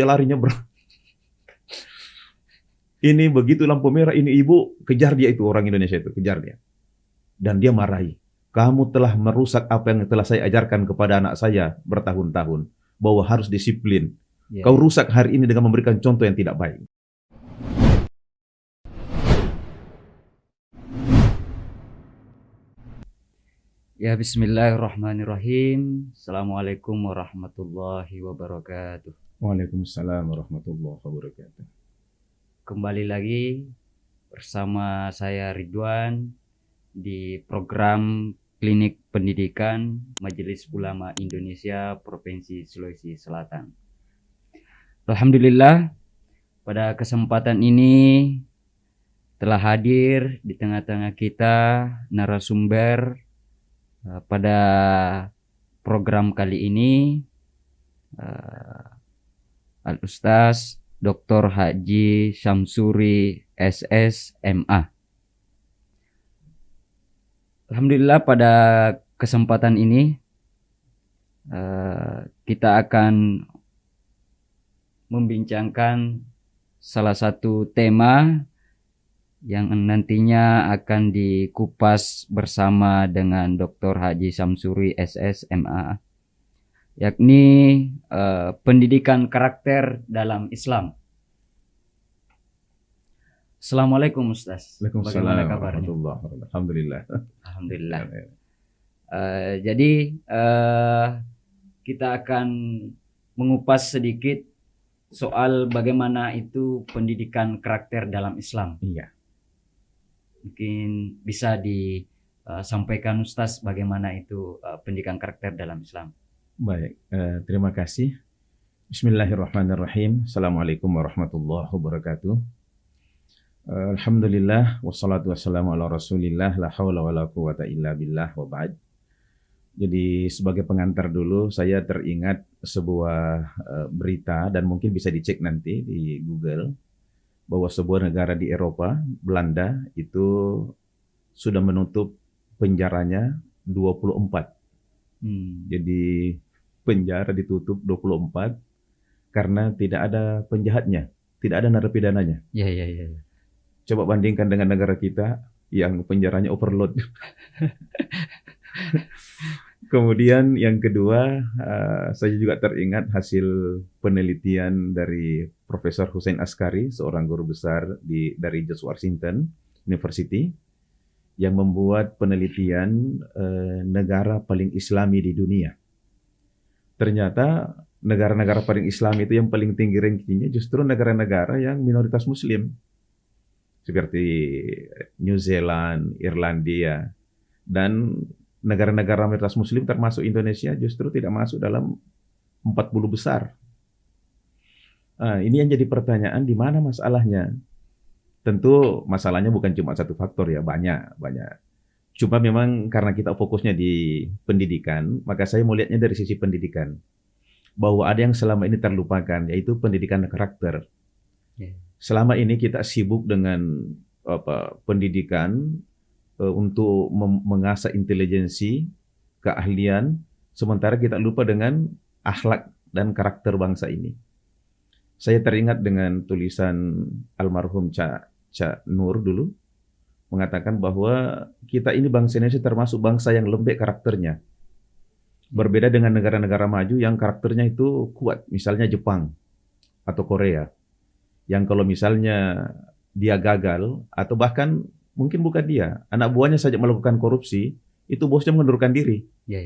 dia larinya ini begitu lampu merah, ini ibu kejar dia, itu orang Indonesia itu kejar dia. Dan dia marahi. Kamu telah merusak apa yang telah saya ajarkan kepada anak saya bertahun-tahun, bahwa harus disiplin. Kau rusak hari ini dengan memberikan contoh yang tidak baik. Ya, bismillahirrahmanirrahim. Assalamualaikum warahmatullahi wabarakatuh. Waalaikumsalam warahmatullahi wabarakatuh. Kembali lagi bersama saya Ridwan di program Klinik Pendidikan Majelis Ulama Indonesia Provinsi Sulawesi Selatan. Alhamdulillah, pada kesempatan ini telah hadir di tengah-tengah kita narasumber pada program kali ini, Al-Ustaz Dr. Haji Syamsuri SS MA. Alhamdulillah, pada kesempatan ini kita akan membincangkan salah satu tema yang nantinya akan dikupas bersama dengan Dr. Haji Syamsuri SS MA, yakni pendidikan karakter dalam Islam. Assalamualaikum Ustaz. Bagaimana kabarnya? Alhamdulillah. Alhamdulillah. Jadi kita akan mengupas sedikit soal bagaimana itu pendidikan karakter dalam Islam. Iya. Mungkin bisa disampaikan Ustaz bagaimana itu pendidikan karakter dalam Islam. Baik, terima kasih. Bismillahirrahmanirrahim. Assalamualaikum warahmatullahi wabarakatuh. Alhamdulillah, wassalatu wassalamu ala rasulillah, la hawla wa la quwata illa billah, wa ba'd. Jadi sebagai pengantar dulu, saya teringat sebuah berita, dan mungkin bisa dicek nanti di Google, bahwa sebuah negara di Eropa, Belanda, itu sudah menutup penjaranya 24. Jadi penjara ditutup 24 karena tidak ada penjahatnya, tidak ada narapidananya. Ya. Coba bandingkan dengan negara kita yang penjaranya overload. Kemudian yang kedua, saya juga teringat hasil penelitian dari Profesor Hussein Askari, seorang guru besar dari George Washington University, yang membuat penelitian negara paling Islami di dunia. Ternyata negara-negara paling Islami itu yang paling tinggi rankingnya justru negara-negara yang minoritas Muslim, seperti New Zealand, Irlandia, dan negara-negara minoritas Muslim termasuk Indonesia justru tidak masuk dalam 40 besar. Ini yang jadi pertanyaan, di mana masalahnya? Tentu masalahnya bukan cuma satu faktor ya, banyak. Cuma memang karena kita fokusnya di pendidikan, maka saya mau lihatnya dari sisi pendidikan. Bahwa ada yang selama ini terlupakan, yaitu pendidikan karakter. Selama ini kita sibuk dengan pendidikan untuk mengasah intelijensi, keahlian, sementara kita lupa dengan akhlak dan karakter bangsa ini. Saya teringat dengan tulisan almarhum Cak Nur dulu, mengatakan bahwa kita ini bangsa Indonesia termasuk bangsa yang lembek karakternya. Berbeda dengan negara-negara maju yang karakternya itu kuat, misalnya Jepang atau Korea. Yang kalau misalnya dia gagal, atau bahkan mungkin bukan dia, anak buahnya saja melakukan korupsi, itu bosnya mengundurkan diri. Ya.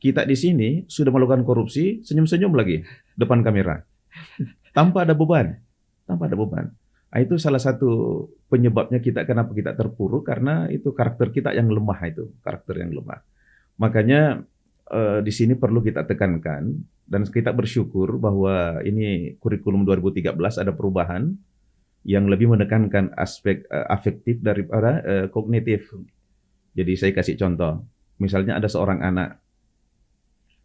Kita di sini sudah melakukan korupsi, senyum-senyum lagi depan kamera, tanpa ada beban. Itu salah satu penyebabnya kenapa kita terpuruk, karena itu karakter kita yang lemah, Makanya di sini perlu kita tekankan, dan kita bersyukur bahwa ini kurikulum 2013 ada perubahan yang lebih menekankan aspek afektif daripada kognitif. Jadi saya kasih contoh, misalnya ada seorang anak,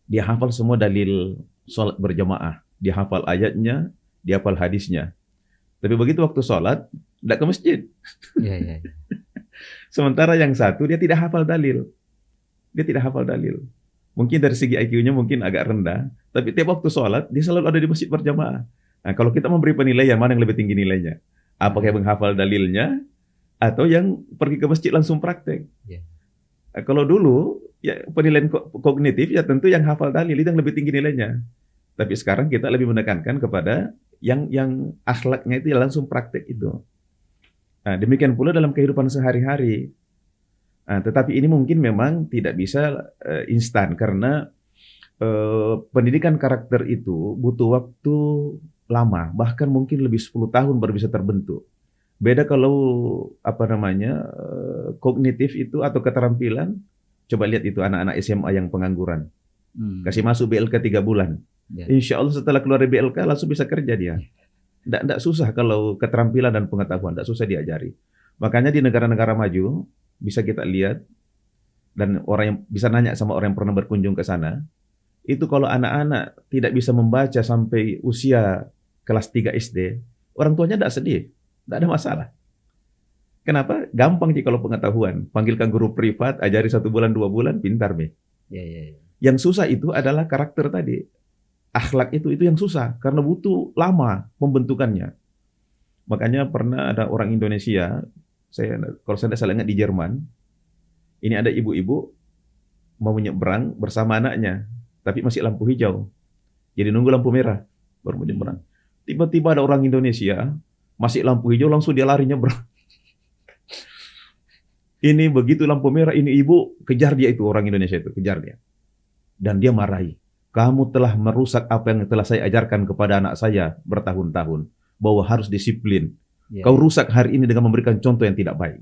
dia hafal semua dalil sholat berjamaah, dia hafal ayatnya, dia hafal hadisnya. Tapi begitu waktu sholat, tidak ke masjid. Ya. Sementara yang satu, dia tidak hafal dalil. Mungkin dari segi IQ-nya mungkin agak rendah, tapi tiap waktu sholat, dia selalu ada di masjid berjamaah. Nah, kalau kita memberi penilaian, mana yang lebih tinggi nilainya? Apakah yang menghafal dalilnya atau yang pergi ke masjid langsung praktek? Ya. Nah, kalau dulu ya penilaian kognitif ya tentu yang hafal dalil itu yang lebih tinggi nilainya. Tapi sekarang kita lebih menekankan kepada yang akhlaknya itu ya langsung praktek itu. Nah, demikian pula dalam kehidupan sehari-hari. Nah, tetapi ini mungkin memang tidak bisa instan karena pendidikan karakter itu butuh waktu lama, bahkan mungkin lebih 10 tahun baru bisa terbentuk. Beda kalau kognitif itu atau keterampilan, coba lihat itu anak-anak SMA yang pengangguran. Kasih masuk BLK 3 bulan. Ya. Insya Allah setelah keluar dari BLK langsung bisa kerja dia. Tidak susah kalau keterampilan dan pengetahuan, tidak susah diajari. Makanya di negara-negara maju, bisa kita lihat, dan orang yang bisa nanya sama orang yang pernah berkunjung ke sana, itu kalau anak-anak tidak bisa membaca sampai usia kelas 3 SD, orang tuanya tidak sedih, tidak ada masalah. Kenapa? Gampang sih kalau pengetahuan. Panggilkan guru privat, ajari 1 bulan, 2 bulan, pintar nih. Ya. Yang susah itu adalah karakter tadi. Akhlak itu yang susah, karena butuh lama pembentukannya. Makanya pernah ada orang Indonesia, kalau saya tidak salah ingat di Jerman, ini ada ibu-ibu mau menyeberang bersama anaknya, tapi masih lampu hijau. Jadi nunggu lampu merah, baru mau nyeberang. Tiba-tiba ada orang Indonesia, masih lampu hijau, langsung dia lari nyebrang. Ini begitu lampu merah, ini ibu kejar dia itu, orang Indonesia itu, kejar dia. Dan dia marahi. Kamu telah merusak apa yang telah saya ajarkan kepada anak saya bertahun-tahun, bahwa harus disiplin. Ya. Kau rusak hari ini dengan memberikan contoh yang tidak baik.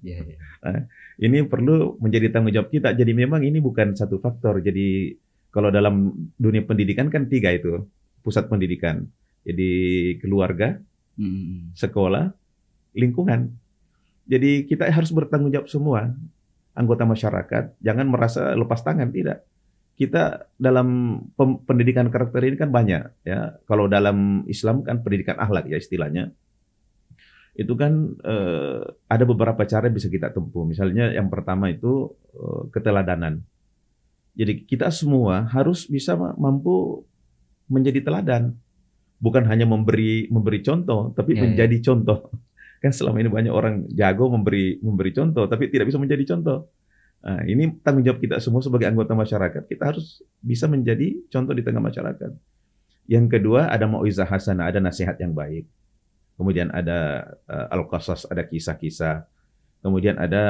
Ya. Nah, ini perlu menjadi tanggung jawab kita. Jadi memang ini bukan satu faktor. Jadi kalau dalam dunia pendidikan kan 3 itu pusat pendidikan. Jadi keluarga, sekolah, lingkungan. Jadi kita harus bertanggung jawab semua, anggota masyarakat. Jangan merasa lepas tangan, tidak. Kita dalam pendidikan karakter ini kan banyak, ya. Kalau dalam Islam kan pendidikan akhlak ya istilahnya. Itu kan ada beberapa cara yang bisa kita tempuh. Misalnya yang pertama itu keteladanan. Jadi kita semua harus bisa mampu menjadi teladan. Bukan hanya memberi contoh, tapi menjadi contoh. Kan selama ini banyak orang jago memberi contoh, tapi tidak bisa menjadi contoh. Nah, ini tanggung jawab kita semua sebagai anggota masyarakat. Kita harus bisa menjadi contoh di tengah masyarakat. Yang kedua, ada mau'izah hasanah, ada nasihat yang baik. Kemudian ada al-qasas, ada kisah-kisah. Kemudian ada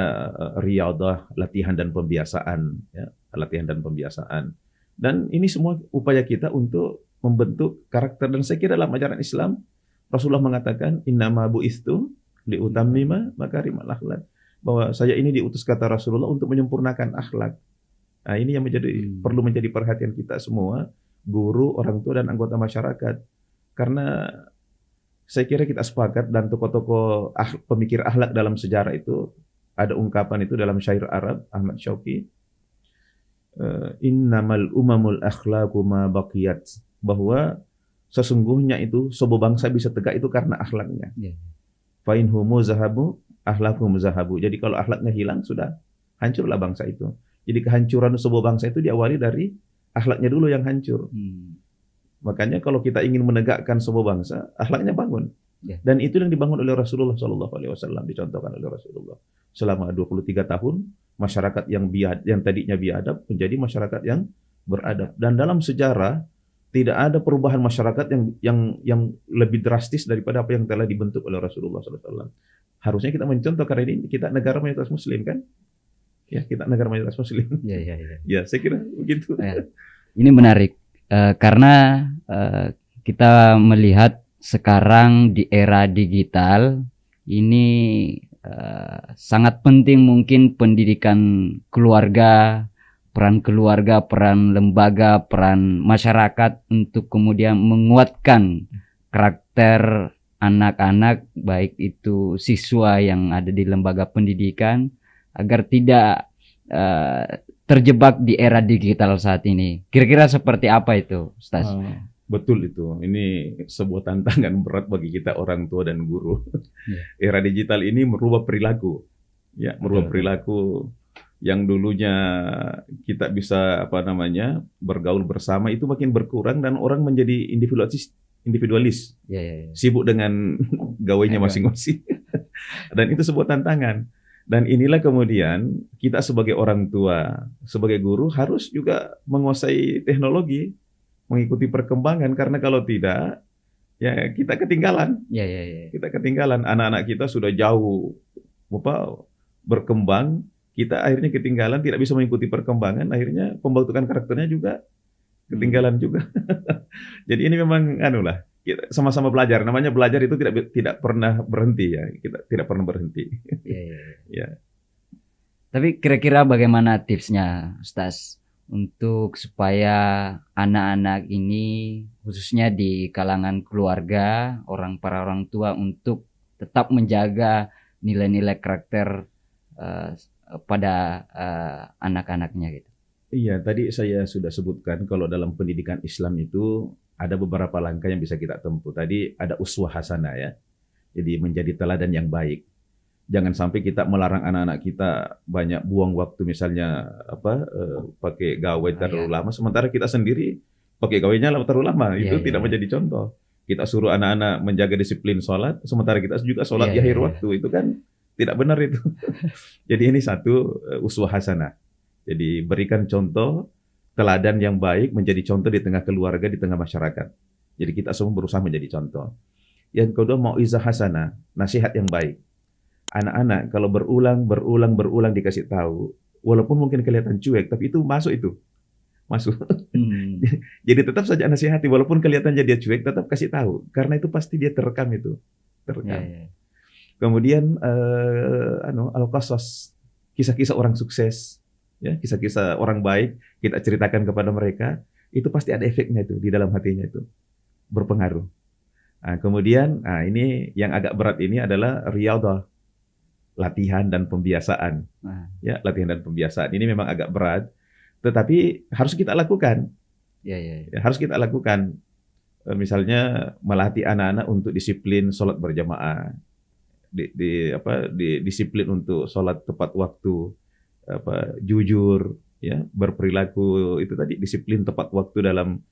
riyadhah, latihan dan pembiasaan. Ya, latihan dan pembiasaan. Dan ini semua upaya kita untuk membentuk karakter. Dan saya kira dalam ajaran Islam, Rasulullah mengatakan, innama bu'istu liutammima makarimal akhlak. Bahwa saya ini diutus kata Rasulullah untuk menyempurnakan akhlak. Nah, ini yang perlu menjadi perhatian kita semua, guru, orang tua, dan anggota masyarakat. Karena saya kira kita sepakat, dan tokoh-tokoh pemikir akhlak dalam sejarah itu, ada ungkapan itu dalam syair Arab, Ahmad Syauqi, innamal umamul akhlaqu ma baqiyat. Bahwa sesungguhnya itu sebuah bangsa bisa tegak itu karena akhlaknya. Fa in humu zahabu akhlaquhum zahabu. Jadi kalau akhlaknya hilang, sudah hancurlah bangsa itu. Jadi kehancuran sebuah bangsa itu diawali dari akhlaknya dulu yang hancur. Makanya kalau kita ingin menegakkan sebuah bangsa, akhlaknya bangun. Dan itu yang dibangun oleh Rasulullah SAW, dicontohkan oleh Rasulullah. Selama 23 tahun, masyarakat yang tadinya biadab menjadi masyarakat yang beradab. Dan dalam sejarah tidak ada perubahan masyarakat yang lebih drastis daripada apa yang telah dibentuk oleh Rasulullah SAW. Harusnya kita mencontoh, karena ini kita negara mayoritas Muslim kan? Ya, kita negara mayoritas Muslim. Ya, saya kira begitu. Ya. Ini menarik karena kita melihat sekarang di era digital ini sangat penting mungkin pendidikan keluarga, peran lembaga, peran masyarakat untuk kemudian menguatkan karakter anak-anak, baik itu siswa yang ada di lembaga pendidikan, agar tidak terjebak di era digital saat ini. Kira-kira seperti apa itu, Ustaz? Betul itu. Ini sebuah tantangan berat bagi kita orang tua dan guru. Era digital ini merubah perilaku. Ya, merubah perilaku yang dulunya kita bisa bergaul bersama itu makin berkurang, dan orang menjadi individualis, Ya, ya, ya. sibuk dengan gawainya masing-masing. Dan itu sebuah tantangan. Dan inilah kemudian kita sebagai orang tua, sebagai guru harus juga menguasai teknologi, mengikuti perkembangan, karena kalau tidak, ya kita ketinggalan. Ya, ya, ya. Kita ketinggalan. Anak-anak kita sudah jauh berkembang, kita akhirnya ketinggalan, tidak bisa mengikuti perkembangan, akhirnya pembentukan karakternya juga ketinggalan juga. Jadi ini memang kita sama-sama belajar. Namanya belajar itu tidak pernah berhenti ya. Kita tidak pernah berhenti. Ya, ya, ya. Ya. Tapi kira-kira bagaimana tipsnya, Ustaz, untuk supaya anak-anak ini, khususnya di kalangan keluarga, para orang tua, untuk tetap menjaga nilai-nilai karakter pada anak-anaknya gitu. Iya, tadi saya sudah sebutkan kalau dalam pendidikan Islam itu ada beberapa langkah yang bisa kita tempuh. Tadi ada uswah hasanah ya. Jadi menjadi teladan yang baik. Jangan sampai kita melarang anak-anak kita banyak buang waktu, misalnya pakai gawai terlalu lama, sementara kita sendiri pakai gawainya terlalu lama. Itu tidak menjadi contoh. Kita suruh anak-anak menjaga disiplin sholat, sementara kita juga sholat di akhir waktu. Itu kan tidak benar itu. Jadi ini satu uswah hasanah. Jadi berikan contoh teladan yang baik, menjadi contoh di tengah keluarga, di tengah masyarakat. Jadi kita semua berusaha menjadi contoh. Yang kedua, mau'izah hasanah, nasihat yang baik. Anak-anak kalau berulang dikasih tahu, walaupun mungkin kelihatan cuek, tapi itu masuk. Jadi tetap saja nasihati, walaupun kelihatannya dia cuek, tetap kasih tahu, karena itu pasti dia terekam itu. Kemudian al-qasas, kisah-kisah orang sukses. Ya, kisah-kisah orang baik kita ceritakan kepada mereka, itu pasti ada efeknya itu di dalam hatinya, itu berpengaruh. Nah, kemudian ini yang agak berat ini adalah riyadhah, latihan dan pembiasaan. Ya, latihan dan pembiasaan ini memang agak berat, tetapi harus kita lakukan. Ya, harus kita lakukan. Misalnya melatih anak-anak untuk disiplin sholat berjamaah, disiplin untuk sholat tepat waktu, jujur, ya, berperilaku, itu tadi disiplin tepat waktu dalam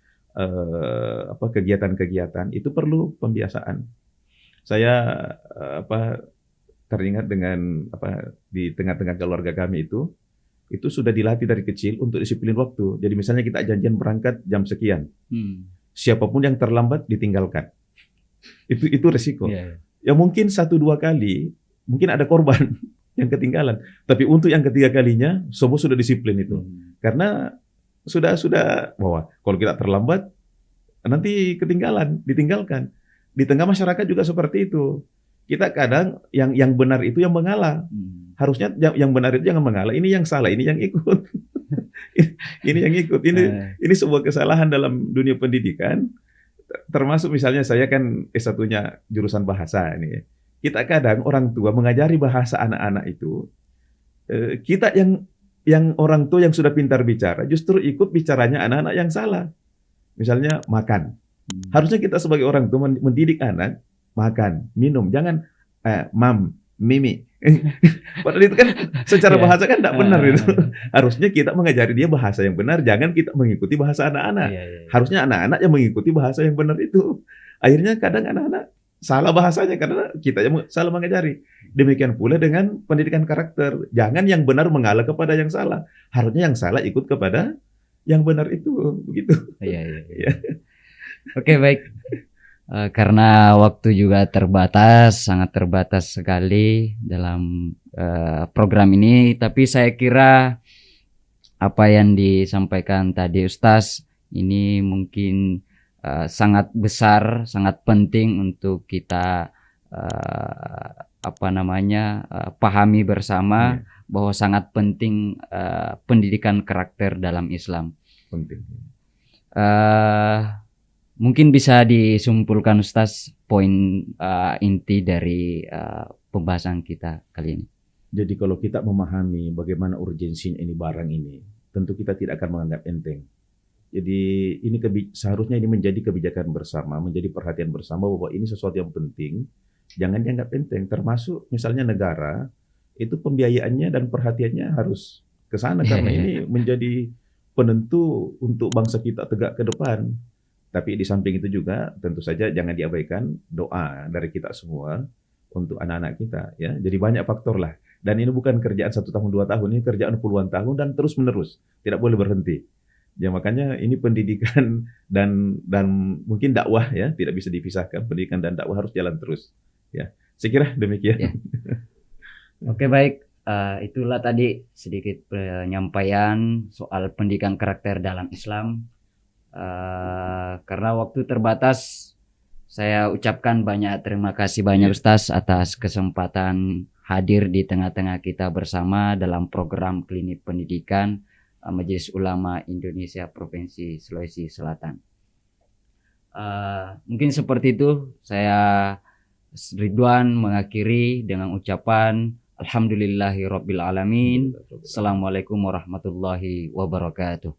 kegiatan-kegiatan, itu perlu pembiasaan. Saya teringat dengan di tengah-tengah keluarga kami itu sudah dilatih dari kecil untuk disiplin waktu. Jadi misalnya kita janjian berangkat jam sekian, siapapun yang terlambat ditinggalkan. Itu resiko. Ya mungkin 1-2 kali mungkin ada korban yang ketinggalan. Tapi untuk yang ketiga kalinya, semua sudah disiplin itu. Karena sudah bahwa kalau kita terlambat, nanti ditinggalkan. Di tengah masyarakat juga seperti itu. Kita kadang yang benar itu yang mengalah. Harusnya yang benar itu jangan mengalah. Ini yang salah, ini yang ikut. Ini yang ikut. Ini sebuah kesalahan dalam dunia pendidikan. Termasuk misalnya saya kan S1-nya jurusan bahasa ini. Kita kadang orang tua mengajari bahasa anak-anak itu, kita yang orang tua yang sudah pintar bicara, justru ikut bicaranya anak-anak yang salah. Misalnya makan. Harusnya kita sebagai orang tua mendidik anak, makan, minum, jangan mam, mimi. Padahal itu kan secara bahasa kan tidak benar itu. Harusnya kita mengajari dia bahasa yang benar, jangan kita mengikuti bahasa anak-anak. Harusnya anak-anak yang mengikuti bahasa yang benar itu. Akhirnya kadang anak-anak salah bahasanya karena kita yang salah mengajari. Demikian pula dengan pendidikan karakter. Jangan yang benar mengalah kepada yang salah. Harusnya yang salah ikut kepada yang benar itu. Begitu. Iya. Oke, baik. Karena waktu juga terbatas, sangat terbatas sekali dalam program ini. Tapi saya kira apa yang disampaikan tadi Ustaz ini mungkin sangat besar, sangat penting untuk kita pahami bersama bahwa sangat penting pendidikan karakter dalam Islam. Penting. Mungkin bisa disimpulkan Ustaz poin inti dari pembahasan kita kali ini. Jadi kalau kita memahami bagaimana urgensinya ini barang ini, tentu kita tidak akan menganggap enteng. Jadi ini seharusnya ini menjadi kebijakan bersama, menjadi perhatian bersama bahwa ini sesuatu yang penting, jangan dianggap enteng. Termasuk misalnya negara, itu pembiayaannya dan perhatiannya harus ke sana karena ini menjadi penentu untuk bangsa kita tegak ke depan. Tapi di samping itu juga tentu saja jangan diabaikan doa dari kita semua untuk anak-anak kita ya. Jadi banyak faktor lah. Dan ini bukan kerjaan 1 tahun 2 tahun, ini kerjaan puluhan tahun dan terus menerus, tidak boleh berhenti. Ya makanya ini pendidikan dan mungkin dakwah ya tidak bisa dipisahkan. Pendidikan dan dakwah harus jalan terus. Ya, saya kira demikian. Ya. Oke baik, itulah tadi sedikit penyampaian soal pendidikan karakter dalam Islam. Karena waktu terbatas, saya ucapkan banyak terima kasih banyak Ustaz atas kesempatan hadir di tengah-tengah kita bersama dalam program Klinik Pendidikan Majelis Ulama Indonesia Provinsi Sulawesi Selatan. Mungkin seperti itu, saya Ridwan mengakhiri dengan ucapan Alhamdulillahirabbil alamin. Assalamualaikum warahmatullahi wabarakatuh.